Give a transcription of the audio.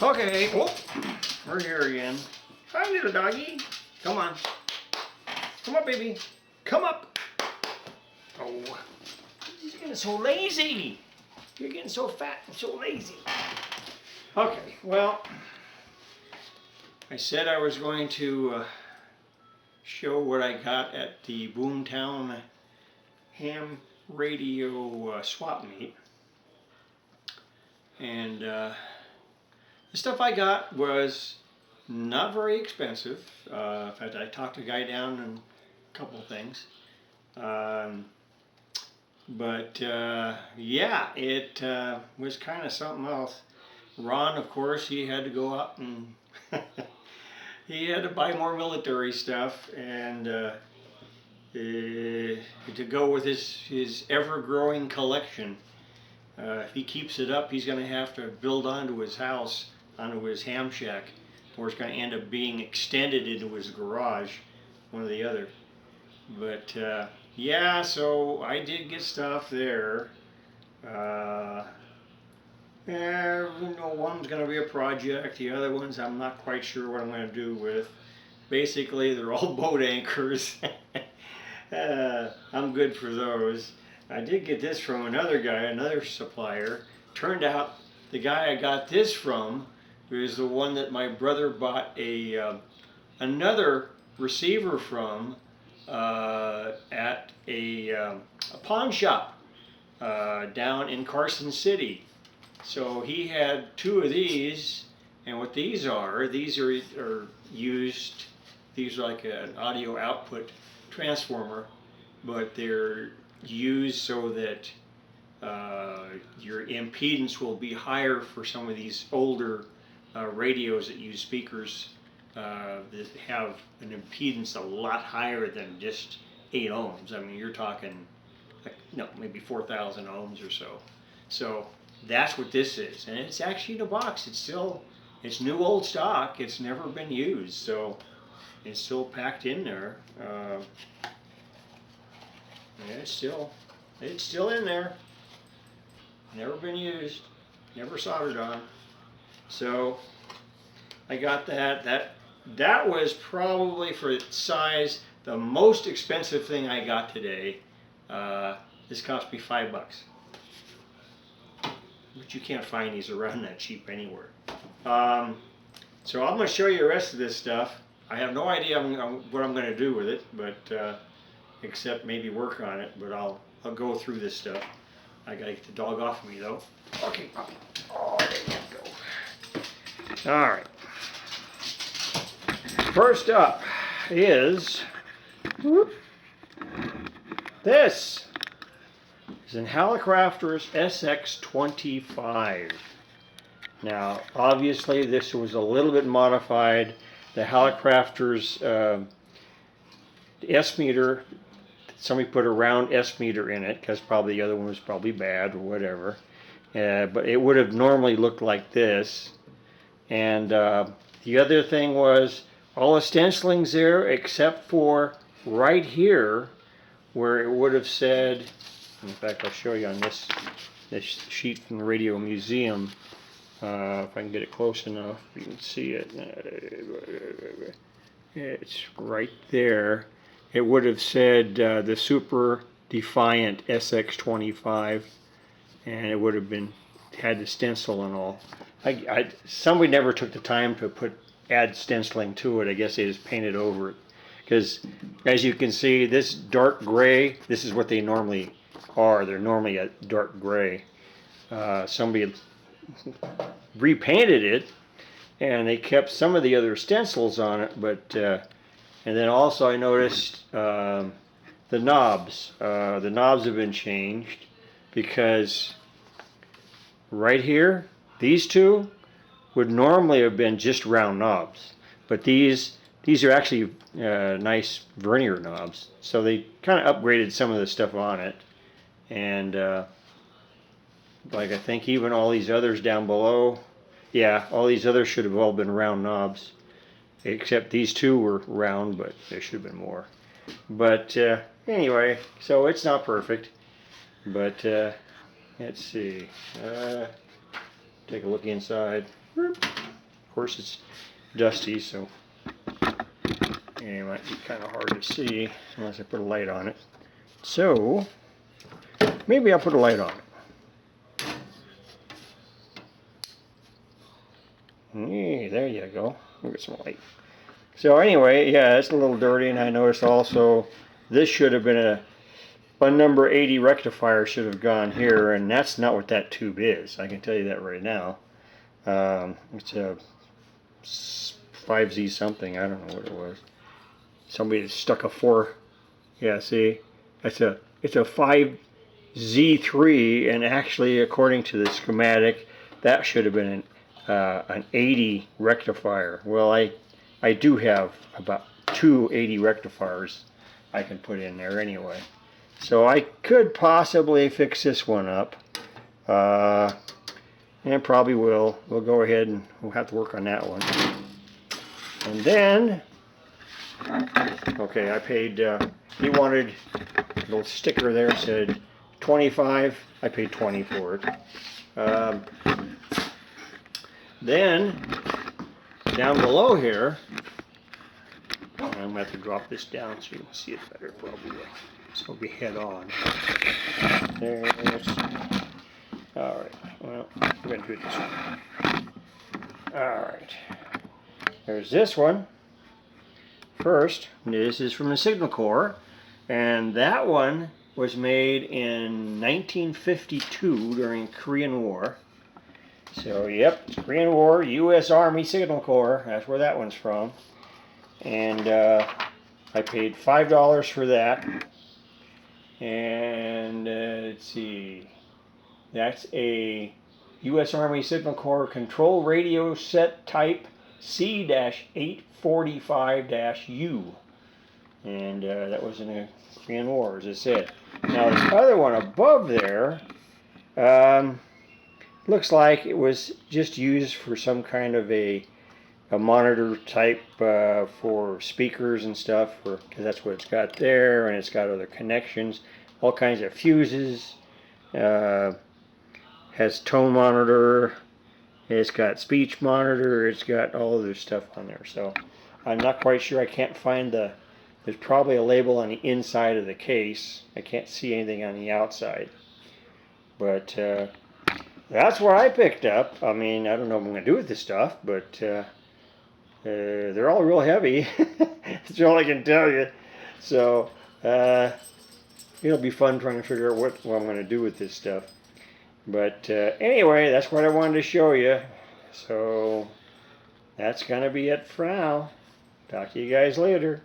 Okay, oh, we're here again. Hi, little doggy. Come on. Come up, baby. Come up. Oh, he's getting so lazy. You're getting so fat and so lazy. Okay, well, I said I was going to show what I got at the Boomtown ham radio swap meet. And the stuff I got was not very expensive. In fact, I talked a guy down on a couple of things. But yeah, it was kind of something else. Ron, of course, he had to go out and he had to buy more military stuff and to go with his ever-growing collection. If he keeps it up, he's going to have to build onto his house, onto his ham shack, or it's going to end up being extended into his garage, one or the other. But yeah, so I did get stuff there. Yeah, one's going to be a project, the other ones I'm not quite sure what I'm going to do with. Basically, they're all boat anchors. I'm good for those. I did get this from another guy, another supplier. Turned out the guy I got this from was the one that my brother bought another receiver from at a pawn shop down in Carson City. So he had two of these, and what these are used, these are like an audio output transformer, but they're used so that your impedance will be higher for some of these older radios that use speakers that have an impedance a lot higher than just 8 ohms. I mean, you're talking, maybe 4,000 ohms or so. So that's what this is, and it's actually in a box. It's new old stock. It's never been used, so it's still packed in there. Yeah, it's still in there. Never been used. Never soldered on. So I got that. That was probably, for its size, the most expensive thing I got today. This cost me $5. But you can't find these around that cheap anywhere. So I'm going to show you the rest of this stuff. I have no idea what I'm going to do with it, but except maybe work on it. But I'll go through this stuff. I got to get the dog off of me though. Okay, puppy. Oh, there you go. All right. First up is this. It's an Hallicrafters SX25. Now, obviously, this was a little bit modified. The Hallicrafters S meter, somebody put a round S meter in it because probably the other one was probably bad or whatever. But it would have normally looked like this. And the other thing was all the stenciling's there except for right here where it would have said, in fact, I'll show you on this sheet from the Radio Museum. If I can get it close enough, you can see it. It's right there. It would have said the Super Defiant SX25, and it would have had the stencil and all. Somebody never took the time to add stenciling to it. I guess they just painted over it. Because, as you can see, this dark gray, this is what they normally are. They're normally a dark gray. Somebody repainted it, and they kept some of the other stencils on it, but and then also I noticed the knobs. The knobs have been changed because right here, these two would normally have been just round knobs, but these are actually nice vernier knobs. So they kind of upgraded some of the stuff on it, and like I think even all these others down below, yeah, all these others should have all been round knobs, except these two were round, but there should have been more. But anyway, so it's not perfect, but let's see, take a look inside. course, it's dusty, so it might be kind of hard to see unless I put a light on it. So maybe I'll put a light on it. Hey, there you go. We'll get some light. So anyway, yeah, it's a little dirty, and I noticed also this should have been a number 80 rectifier should have gone here, and that's not what that tube is. I can tell you that right now. It's a 5Z something. I don't know what it was. Somebody stuck a 4. Yeah, see, it's a 5Z3, and actually, according to the schematic, that should have been an 80 rectifier. Well, I do have about 2 80 rectifiers I can put in there anyway. So I could possibly fix this one up. And probably will. We'll go ahead and we'll have to work on that one. And then, okay, I paid, he wanted a little sticker there, said 25. I paid 20 for it. Then, down below here, I'm going to have to drop this down so you can see it better probably. So it'll be head on. There's, alright, well, we're going to do it this way. Alright, there's this one. First, this is from the Signal Corps, and that one was made in 1952 during the Korean War. So, yep, Korean War, U.S. Army Signal Corps, that's where that one's from. And I paid $5 for that. And let's see, that's a U.S. Army Signal Corps control radio set type C-845-U. And that was in the Korean War, as I said. Now, the other one above there, looks like it was just used for some kind of a monitor type for speakers and stuff, because that's what it's got there, and it's got other connections, all kinds of fuses, has tone monitor, it's got speech monitor, it's got all other stuff on there. So I'm not quite sure, I can't find there's probably a label on the inside of the case. I can't see anything on the outside, but that's what I picked up. I mean, I don't know what I'm going to do with this stuff, but they're all real heavy. That's all I can tell you. So it'll be fun trying to figure out what I'm going to do with this stuff. But anyway, that's what I wanted to show you. So that's going to be it for now. Talk to you guys later.